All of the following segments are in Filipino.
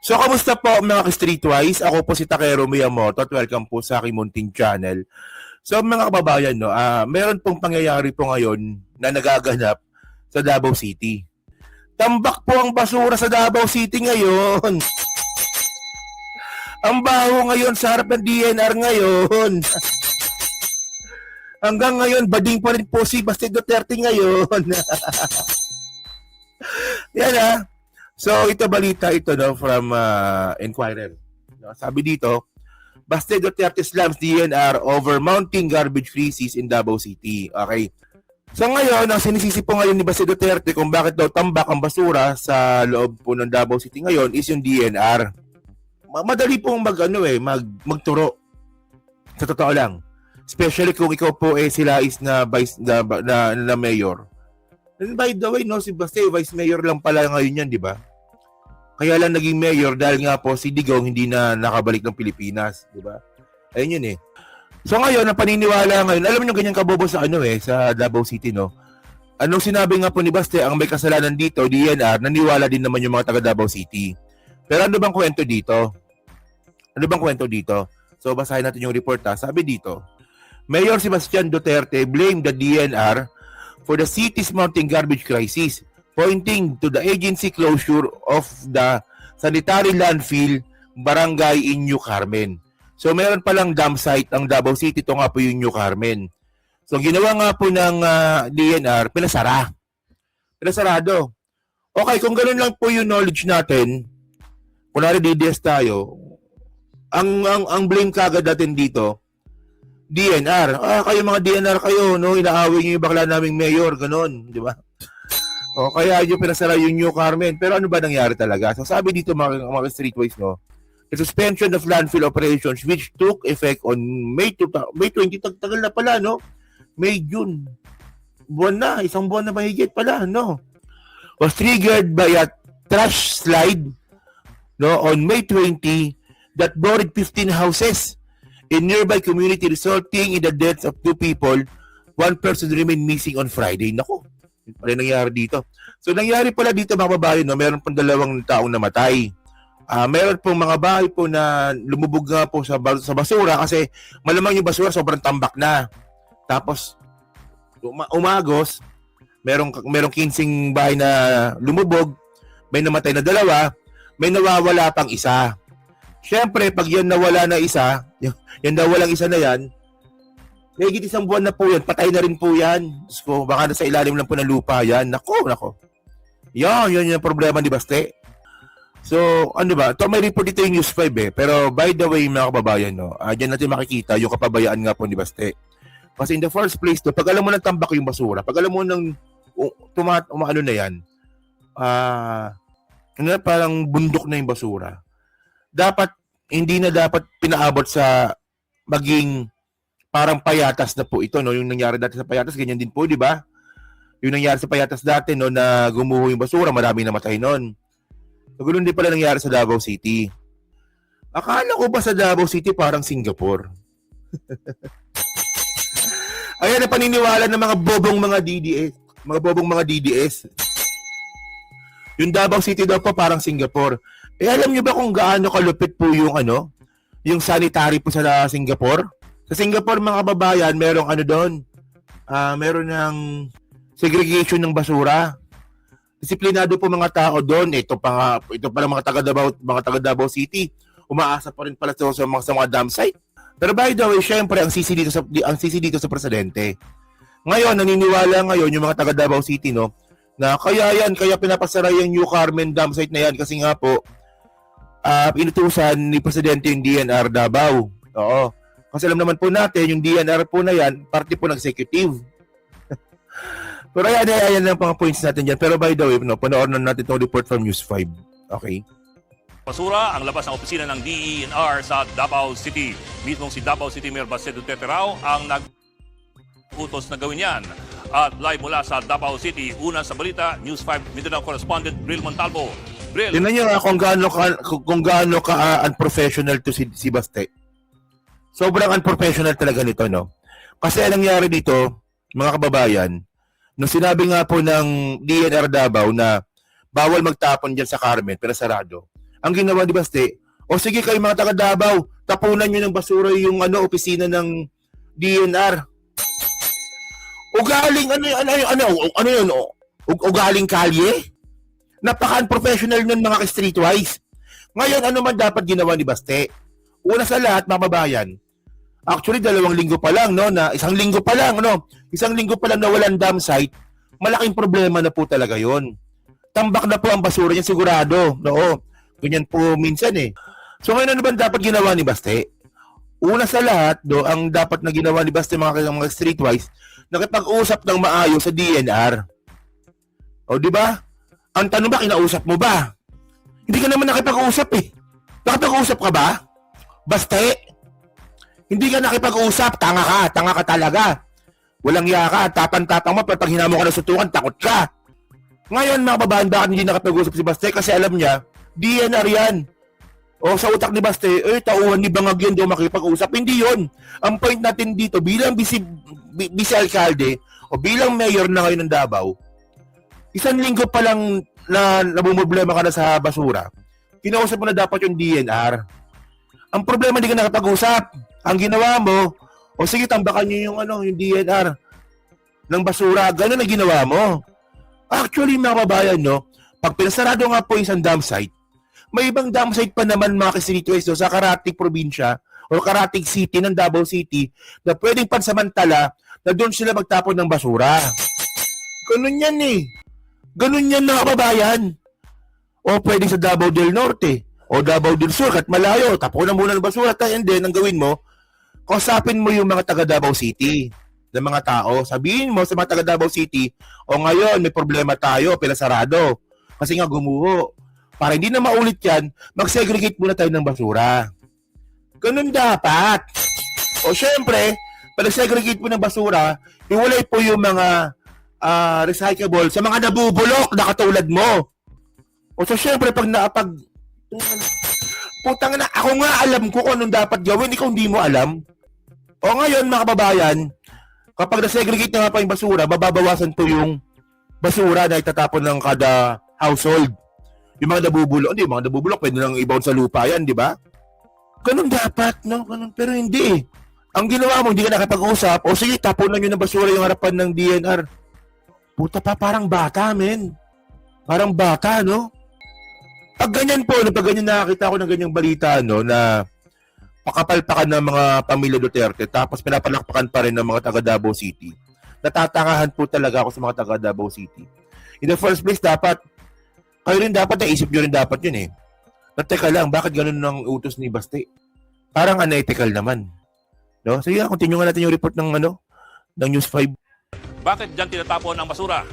So, kamusta po mga ka-Streetwise? Ako po si Takero Miyamoto at welcome po sa aking munting channel. So, mga kababayan, no, meron pong pangyayari po ngayon na nagaganap sa Davao City. Tambak po ang basura sa Davao City ngayon. Ang baho ngayon sa harap ng DNR ngayon. Hanggang ngayon, bading pa rin po si Baste Duterte ngayon. Yan. So, ito balita ito no, from Inquirer. No, sabi dito, Baste Duterte slams DNR over mounting garbage crisis in Davao City. Okay. So ngayon, ang sinisisi po ngayon ni Baste Duterte kung bakit daw tambak ang basura sa loob po ng Davao City ngayon is yung DNR. Madali pong magturo. Sa totoo lang. Especially kung ikaw po sila is na vice na mayor. And by the way, no, si Baste vice mayor lang pala ngayon yan, di ba? Kaya lang naging mayor dahil nga po si Digong hindi na nakabalik ng Pilipinas, di ba? Ayun yun eh. So ngayon, ang paniniwala ngayon, alam niyo ganyan kabobo sa sa Davao City, no? Anong sinabi nga po ni Baste, ang may kasalanan dito, DNR, naniwala din naman yung mga taga Davao City. Pero ano bang kwento dito? So basahin natin yung report ha. Sabi dito, Mayor Sebastian Duterte blamed the DNR for the city's mounting garbage crisis, pointing to the agency closure of the sanitary landfill barangay in New Carmen. So meron palang dump site ang Davao City, ito nga po yung New Carmen. So ginawa nga po ng DNR, pinasarado. Okay, kung ganoon lang po yung knowledge natin, kunwari DDS tayo, ang blame kagad natin dito, DNR. Kayo mga DNR kayo, no, inaaway niyo yung bakla naming mayor, ganon, di ba? O kaya yung pinasara yung New Carmen. Pero ano ba nangyari talaga? So sabi dito mga Streetwise, no, the suspension of landfill operations which took effect on May 20, tagal na pala, no? May, June. Isang buwan na mahigit pala, no? Was triggered by a trash slide, no, on May 20 that buried 15 houses in nearby community resulting in the deaths of 2 people. 1 person remained missing on Friday. Nako, yun pala nangyari dito. So nangyari pala dito mga babae, no, meron pang 2 taong namatay. Meron pong mga bahay po na lumubog nga po sa basura kasi malamang yung basura sobrang tambak na. Tapos umagos, merong 15 bahay na lumubog, may namatay na 2, may nawawala pang 1. Siyempre, pag yan nawala na isa, yan nawalang isa na yan, may higit 1 buwan na po yan, patay na rin po yan. So, baka nasa ilalim lang po ng lupa yan. Nako. Yan yung problema ni Baste. So, ano ba? Ito may report dito yung News 5 Pero by the way, mga kababayan, no, dyan natin makikita yung kapabayaan nga po ni Baste. Kasi in the first place, pag alam mo ng tambak yung basura, pag alam mo ng umaano na yan, parang bundok na yung basura, hindi na dapat pinaabot sa maging parang payatas na po ito, no? Yung nangyari dati sa payatas, ganyan din po, di ba? Yung nangyari sa payatas dati, no, na gumuho yung basura, maraming namatay nun. So, ganoon din pala nangyari sa Davao City. Akala ko ba sa Davao City parang Singapore? Ayan ang paniniwala ng mga bobong mga DDS. Yung Davao City daw po parang Singapore. Alam niyo ba kung gaano kalupit po yung sanitary po sa Singapore? Sa Singapore, mga kababayan, merong doon, meron ng segregation ng basura. Disiplinado po mga tao doon. Ito pa mga taga Davao City. Umaasa pa rin pala sa mga dam site. Pero by the way, syempre ang sisi dito sa presidente. Ngayon, naniniwala ngayon yung mga taga Davao City, no, na kaya pinapasara yung New Carmen dam site na yan kasi nga po inutusan ni Presidente yung DNR Davao. Oo. Kasi alam naman po natin, yung DNR po na yan, parte po ng executive. Pero ayan lang mga points natin dyan. Pero by the way, no, panoorin natin itong report from News 5. Okay? Basura ang labas ng opisina ng DENR sa Davao City. Mismong si Davao City Mayor Baste Duterte raw ang nag-utos na gawin yan. At live mula sa Davao City, una sa balita, News 5 Mindanao correspondent Bril Montalvo. Bril. Tingnan niyo kung gaano ka unprofessional to si Baste. Sobrang unprofessional talaga nito, no? Kasi anong nangyari dito, mga kababayan, nung sinabi nga po ng DNR Davao na bawal magtapon dyan sa Carmen, pero sarado. ang ginawa ni Baste, o sige kayo mga taga Davao, tapunan nyo ng basura yung opisina ng DNR. Ugaling ano yun? Ugaling kalye? Napaka-unprofessional nun mga streetwise. Ngayon, ano man dapat ginawa ni Baste? Una sa lahat, mga kababayan, actually, 2 linggo pa lang, no? Isang linggo pa lang na walang dam site, malaking problema na po talaga yon. Tambak na po ang basura niya, sigurado. No? Ganyan po minsan eh. So ngayon, ano ba dapat ginawa ni Baste? Una sa lahat, ang dapat na ginawa ni Baste mga streetwise, nakipag-usap ng maayos sa DNR. O, di ba? Ang tanong ba, kinausap mo ba? Hindi ka naman nakipag-usap eh. Nakipag-usap ka ba? Baste? Hindi ka nakipag-usap, tanga ka talaga. Walang iya ka, tapang-tapang mo, pag hinamo ka ng sutukan, takot ka. Ngayon mga babahan, bakit hindi nakipag-usap si Baste? Kasi alam niya, DNR yan. O sa utak ni Baste, tauhan ni Bangag yun, di makipag-usap. Hindi yun. Ang point natin dito, bilang vice alkalde, o bilang mayor na ngayon ng Davao, 1 linggo pa lang na namumblema ka na sa basura, kinausap mo na dapat yung DNR. Ang problema, hindi ka nakapag-usap. Ang ginawa mo, o sige, tambakan nyo yung DNR ng basura. Ganun ang ginawa mo. Actually, mga kababayan, no, pag pinasarado nga po isang dam site, may ibang dam site pa naman mga streetways sa Karatig probinsya o Karatig City ng Davao City na pwedeng pansamantala na doon sila magtapon ng basura. Ganun yan eh. Ganun yan mga kababayan. O pwedeng sa Davao del Norte o Davao del Sur at malayo, tapunan muna ng basura. And then, ang gawin mo, kausapin mo yung mga taga Davao City ng mga tao. Sabihin mo sa mga taga Davao City, o ngayon may problema tayo, pinasarado. Kasi nga gumuho. Para hindi na maulit yan, mag-segregate muna tayo ng basura. Ganun dapat. O syempre, pag segregate mo ng basura, iwalay po yung mga recyclable sa mga nabubulok na katulad mo. O so syempre, putang na, ako nga alam ko kung anong dapat gawin, ikaw hindi mo alam. O ngayon, mga kababayan, kapag na-segregate na nga pa yung basura, mababawasan po yung basura na itatapon ng kada household. Yung mga nabubulok, yung mga nabubulok, pwede lang i-bound sa lupa yan, di ba? Ganun dapat, no? Ganun, pero hindi. Ang ginawa mo, hindi ka nakapag-usap, o sige, tapunan nyo ng basura yung harapan ng DNR. Puta pa, parang bata, men. Parang bata, no? Pag ganyan po, pag ganyan nakakita ko ng ganyang balita, no, na pakapalpakan ng mga pamilya Duterte, tapos pinapalakpakan pa rin ng mga taga Davao City. Natatangahan po talaga ako sa mga taga Davao City. In the first place, dapat, kayo rin dapat, naisip nyo rin dapat yun eh. Teka lang, bakit ganun ng utos ni Baste? Parang unethical naman. No? Sige, continue nga natin yung report ng, ng News 5. Bakit dyan tinatapon ang basura?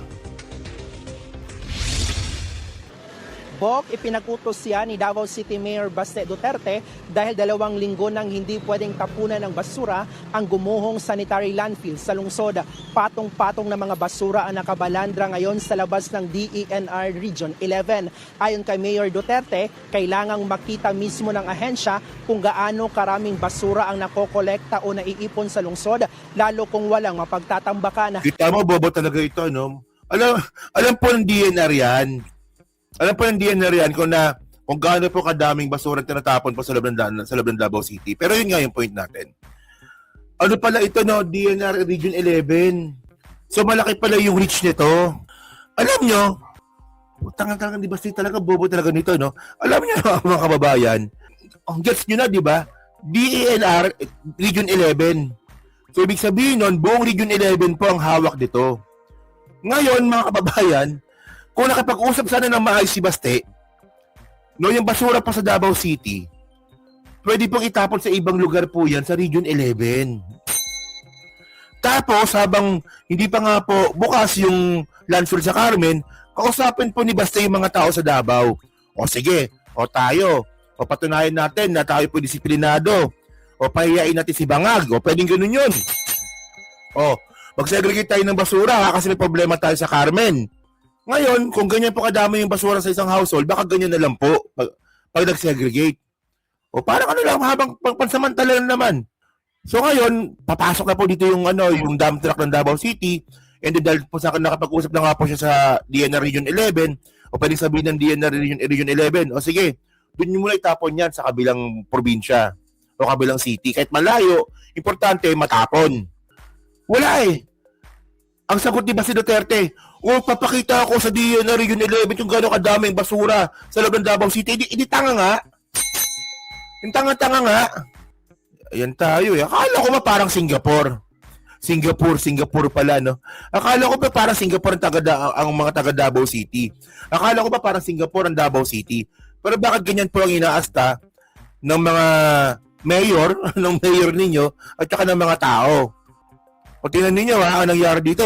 Bok, ipinagutos siya ni Davao City Mayor Baste Duterte dahil 2 linggo nang hindi pwedeng tapunan ng basura ang gumuhong sanitary landfill sa lungsod. Patong-patong na mga basura ang nakabalandra ngayon sa labas ng DENR Region 11. Ayon kay Mayor Duterte, kailangang makita mismo ng ahensya kung gaano karaming basura ang nakokolekta o naiipon sa lungsod, lalo kung walang mapagtatambakan. Kita mo, bobo talaga ito, no? Alam po ng DNR yan. Alam po ng DNR yan kung gaano po kadaming basura tinatapon po sa loob ng Davao City. Pero yun nga yung point natin. Ano pala ito, no? DNR Region 11. So malaki pala yung reach nito. Alam nyo, tangang-tangang di ba talaga bobo talaga nito, no? Alam nyo mga kababayan, ang gets nyo na, di ba? DENR Region 11. So ibig sabihin nun, buong Region 11 po ang hawak dito. Ngayon, mga kababayan, kung nakipag-usap sana ng maayos si Baste, no, yung basura pa sa Davao City, pwede pong itapon sa ibang lugar po yan sa Region 11. Tapos, habang hindi pa nga po bukas yung landfill sa Carmen, kausapin po ni Baste yung mga tao sa Davao. O sige, o tayo, o patunayan natin na tayo po disiplinado, o pahiyain natin si Bangag, o pwedeng ganun yun. O, mag-segregate tayo ng basura kasi may problema tayo sa Carmen. Ngayon, kung ganyan po kadami yung basura sa isang household, baka ganyan na lang po pag nag-segregate. O parang lang, habang pansamantala lang naman. So ngayon, papasok na po dito yung dump truck ng Davao City, and then dahil po sa akin nakapag-usap na nga po siya sa DNR Region 11, o pwedeng sabihin ng DNR Region 11, o sige, doon nyo muna itapon yan sa kabilang probinsya o kabilang city. Kahit malayo, importante matapon. Wala eh. Ang sagot ni ba si Duterte, papakita ako sa DNR Region 11 kung gano'ng kadaming basura sa loob ng Davao City. Hindi tanga nga. Yung tanga-tanga nga. Ayan tayo eh. Akala ko ba parang Singapore pala, no? Akala ko ba parang Singapore ang mga taga Davao City? Akala ko ba parang Singapore ang Davao City? Pero bakit ganyan po ang inaasta ng mga mayor, ng mayor ninyo, at saka ng mga tao? O tingnan ninyo ha, ang nangyari dito,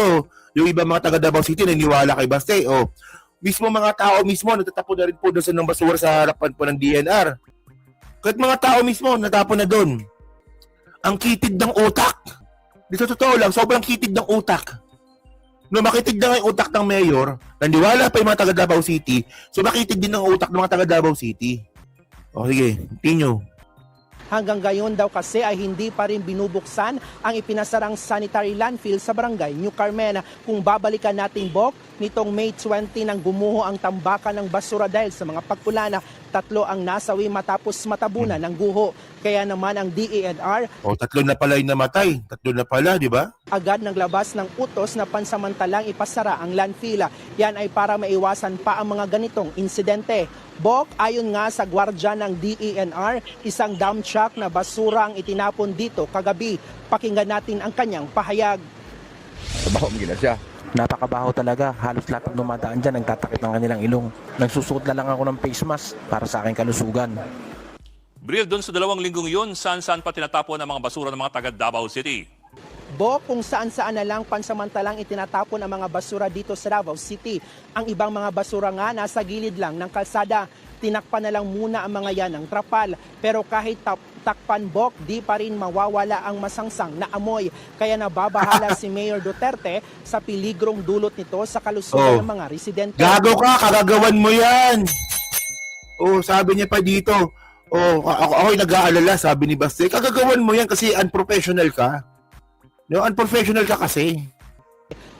yung iba mga taga Davao City naniniwala kay Baste. O, mismo mga tao mismo, natatapon na rin po doon sa ng basura sa harapan po ng DNR. Kahit mga tao mismo, natapon na doon. Ang kitid ng utak. Dito totoo lang, sobrang kitid ng utak. No, makitid na nga yung utak ng mayor, nandiwala pa yung mga taga Davao City, so makitid din ng utak ng mga taga Davao City. O sige, continue. Hanggang gayon daw kasi ay hindi pa rin binubuksan ang ipinasarang sanitary landfill sa barangay New Carmen. Kung babalikan natin, Bok, nitong May 20 nang gumuho ang tambakan ng basura dahil sa mga pagkulana, 3 ang nasawi matapos matabunan ng guho. Kaya naman ang DENR, 3 na pala yung namatay. 3 na pala, di ba? agad naglabas ng utos na pansamantalang ipasara ang landfill. Yan ay para maiwasan pa ang mga ganitong insidente. Bok, ayon nga sa gwardya ng DENR, isang dump truck na basura ang itinapon dito kagabi. Pakinggan natin ang kanyang pahayag. Trabaho mo gina siya. Napakabaho talaga. Halos lahat ng dumadaan dyan nagtatakip ng kanilang ilong. Nagsusuot na lang ako ng face mask para sa aking kalusugan. Bril, doon sa 2 linggong yun, saan-saan pa tinatapon ang mga basura ng mga taga Davao City? Bok, kung saan-saan na lang pansamantalang itinatapon ang mga basura dito sa Davao City. Ang ibang mga basura nga nasa gilid lang ng kalsada. Tinakpan na lang muna ang mga yan ng trapal. Pero kahit takpan, Bok, di pa rin mawawala ang masangsang na amoy. Kaya nababahala si Mayor Duterte sa piligrong dulot nito sa kalusugan ng mga residente. Gago ka, kagagawan mo yan. Sabi niya pa dito, ako'y nag-aalala, sabi ni Baste, kagagawan mo yan kasi unprofessional ka. No, unprofessional ka kasi.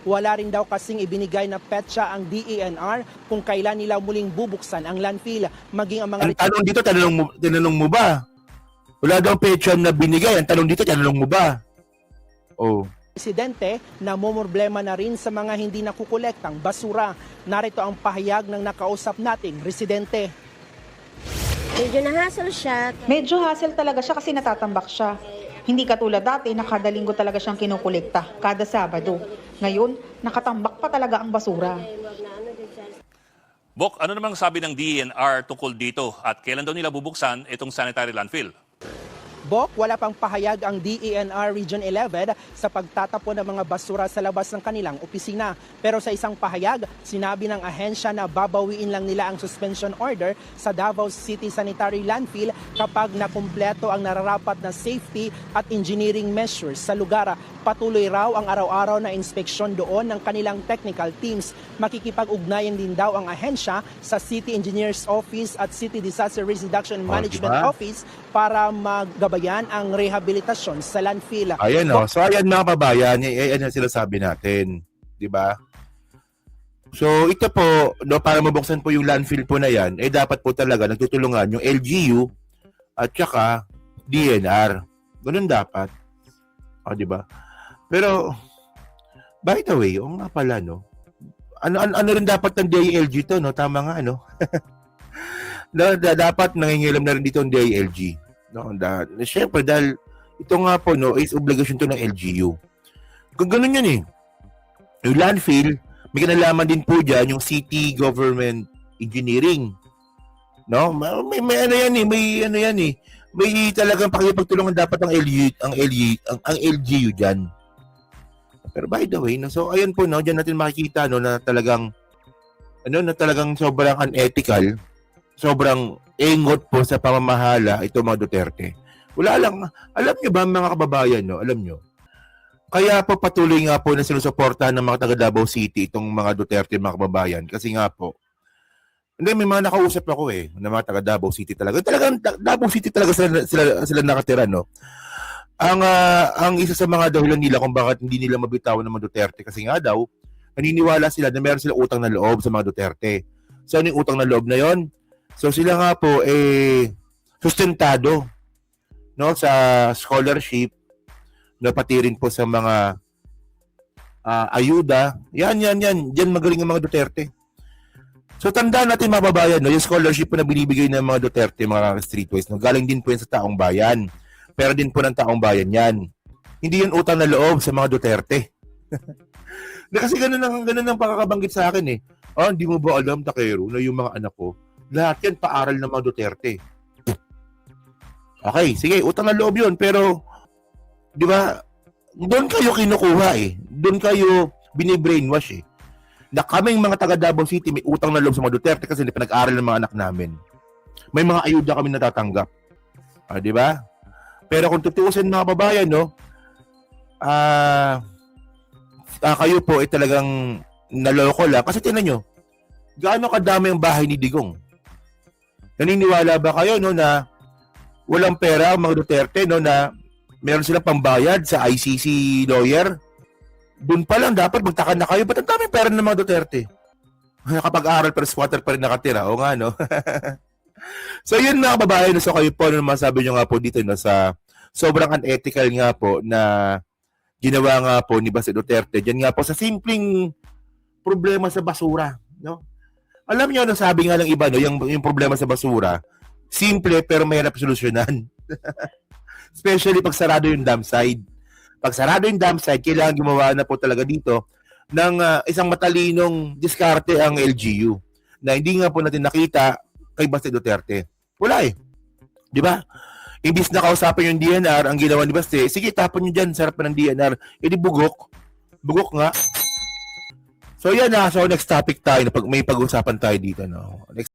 Wala rin daw kasing ibinigay na petsa ang DENR kung kailan nila muling bubuksan ang landfill. Maging ang mga Ang tanong dito, tinanong mo ba? Wala daw petsa na binigay. Ang tanong dito, tinanong mo ba? residente na mumroblema na rin sa mga hindi nakukolektang basura. Narito ang pahayag ng nakausap nating residente. Medyo na-hassle siya. Medyo hassle talaga siya kasi natatambak siya. Hindi katulad dati na kada linggo talaga siyang kinukolekta, kada Sabado. Ngayon, nakatambak pa talaga ang basura. Bok, ano namang sabi ng DENR tungkol dito at kailan daw nila bubuksan itong sanitary landfill? Bok, wala pang pahayag ang DENR Region 11 sa pagtatapon ng mga basura sa labas ng kanilang opisina. Pero sa isang pahayag, sinabi ng ahensya na babawiin lang nila ang suspension order sa Davao City Sanitary Landfill kapag nakumpleto ang nararapat na safety at engineering measures sa lugar. Patuloy raw ang araw-araw na inspeksyon doon ng kanilang technical teams. Makikipag-ugnayan din daw ang ahensya sa City Engineers Office at City Disaster Risk Reduction Management diba? Office para maggabayan ang rehabilitasyon sa landfill. Ayan So ayan mga kabayan, ayan ang sinasabi natin. Di ba? So ito po, para mabuksan po yung landfill po na yan, dapat po talaga nagtutulungan yung LGU at saka DNR. Ganun dapat. Di ba? Pero, by the way, nga pala, no? Ano rin dapat ng DILG to, no? Tama nga, no? Dapat nangingilam na rin dito ang DILG. No? Siyempre, dahil ito nga po, no, is obligasyon to ng LGU. Kung ganun yun, yung landfill, may kinalaman din po dyan yung city government engineering. No? May ano yan, may talagang pakipagtulungan dapat ang LGU dyan. Pero by the way, so ayun po, no, diyan natin makikita, no, na talagang sobrang unethical, sobrang engot po sa pamamahala ito mga Duterte. Wala lang, alam nyo ba mga kababayan, no, alam nyo, kaya po patuloy nga po na sinusuportahan ng mga taga Davao City itong mga Duterte mga kababayan kasi nga po, hindi, may mga nakausap ako ng mga taga Davao City talaga. Talagang Davao City talaga sila nakatira, no? Ang isa sa mga dahilan nila kung bakit hindi nila mabitawan ng mga Duterte kasi nga daw, naniniwala sila na meron sila utang na loob sa mga Duterte. So, ano yung utang na loob na yon? So sila nga po sustentado no sa scholarship na pati rin po sa mga ayuda. Yan. Diyan magaling ang mga Duterte. So tandaan natin mga babayan, no, yung scholarship po na binibigay ng mga Duterte, mga streetwise, no, galing din po yan sa taong bayan. Pero din po ng taong bayan yan. Hindi yun utang na loob sa mga Duterte. Na kasi ganun ang pakakabanggit sa akin eh. Hindi mo ba alam, Takero, na yung mga anak ko, lahat yan paaral ng mga Duterte. Okay, sige, utang na loob yun. Pero, di ba, doon kayo kinukuha eh. Doon kayo binibrainwash eh. Na kaming mga taga Davao City may utang na loob sa mga Duterte kasi pinag-aral ng mga anak namin. May mga ayuda kami natatanggap. Di ba? Pero kung tutuusin mga babayan, no, kayo po ay talagang naloko lang. Kasi tinan nyo, gaano kadami ang bahay ni Digong? Naniniwala ba kayo, no, na walang pera ang mga Duterte, no, na meron silang pambayad sa ICC lawyer? Doon pa lang dapat magtaka na kayo, ba't ang daming pera ng mga Duterte? Kapag-aral pero squatter pa rin nakatira. O nga, no? So, yun mga babae, no? So, kayo po, ano masabi nyo nga po dito, no? Sa sobrang unethical nga po na ginawa nga po ni Baste Duterte. Diyan nga po sa simpleng problema sa basura, no? Alam niyo, no, sabi nga ng iba, no, yung problema sa basura, simple pero mahirap solusyonan. Especially pag sarado yung dam side. Pag sarado yung dam side, kailangan gumawa na po talaga dito ng isang matalinong diskarte ang LGU na hindi nga po natin nakita kay Baste Duterte. Wala eh. Di ba? Imbis na kausapin yung DNR, ang ginawa ni Baste, sige, tapon nyo dyan, sarap pa ng DNR. E di bugok. Bugok nga. So yan na. So next topic tayo, may pag-usapan tayo dito. No? Next